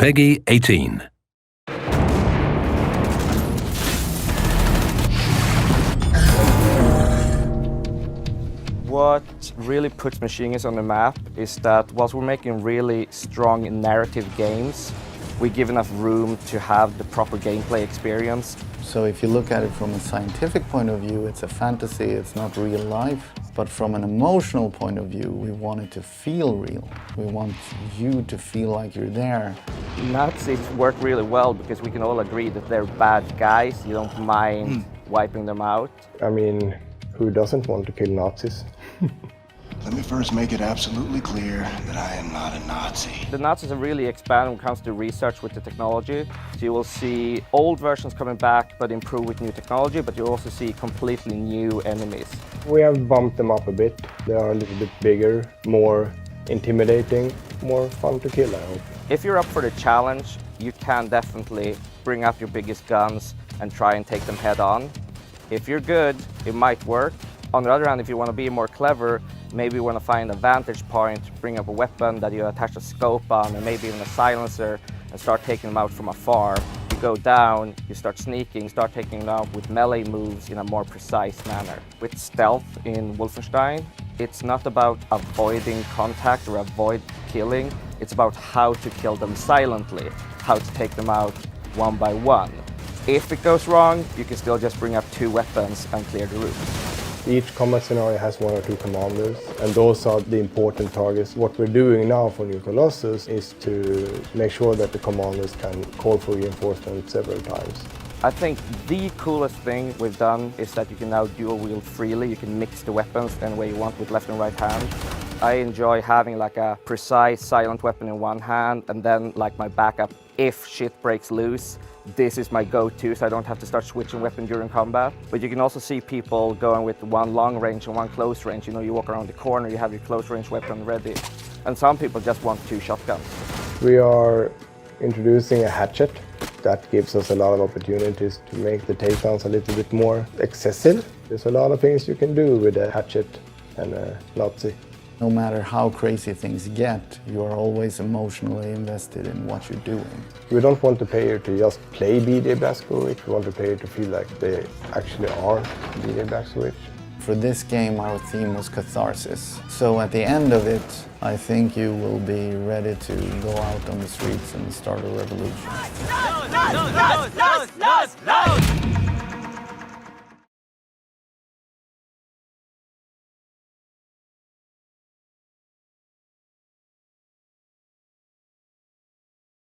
Peggy 18. What really puts Machine Guns on the map is that whilst we're making really strong narrative games, we give enough room to have the proper gameplay experience. So if you look at it from a scientific point of view, it's a fantasy, it's not real life. But from an emotional point of view, we want it to feel real. We want you to feel like you're there. Nazis work really well because we can all agree that they're bad guys. You don't mind wiping them out. I mean, who doesn't want to kill Nazis? Let me first make it absolutely clear that I am not a Nazi. The Nazis have really expanded when it comes to research with the technology. So you will see old versions coming back but improved with new technology, but you also see completely new enemies. We have bumped them up a bit. They are a little bit bigger, more intimidating, more fun to kill, I hope. If you're up for the challenge, you can definitely bring up your biggest guns and try and take them head on. If you're good, it might work. On the other hand, if you want to be more clever, maybe you want to find a vantage point, bring up a weapon that you attach a scope on and maybe even a silencer and start taking them out from afar. You go down, you start sneaking, start taking them out with melee moves in a more precise manner. With stealth in Wolfenstein, it's not about avoiding contact or avoid killing, it's about how to kill them silently, how to take them out one by one. If it goes wrong, you can still just bring up 2 weapons and clear the room. Each combat scenario has 1 or 2 commanders, and those are the important targets. What we're doing now for New Colossus is to make sure that the commanders can call for reinforcement several times. I think the coolest thing we've done is that you can now dual wield freely. You can mix the weapons any way you want with left and right hand. I enjoy having like a precise silent weapon in one hand and then like my backup if shit breaks loose. This is my go-to, so I don't have to start switching weapon during combat. But you can also see people going with 1 long range and 1 close range. You know, you walk around the corner, you have your close range weapon ready. And some people just want 2 shotguns. We are introducing a hatchet. That gives us a lot of opportunities to make the takedowns a little bit more excessive. There's a lot of things you can do with a hatchet and a Nazi. No matter how crazy things get, you are always emotionally invested in what you're doing. We don't want the player to just play BJ Blazkowicz. We want the player to feel like they actually are BJ Blazkowicz. For this game, our theme was catharsis. So at the end of it, I think you will be ready to go out on the streets and start a revolution. No!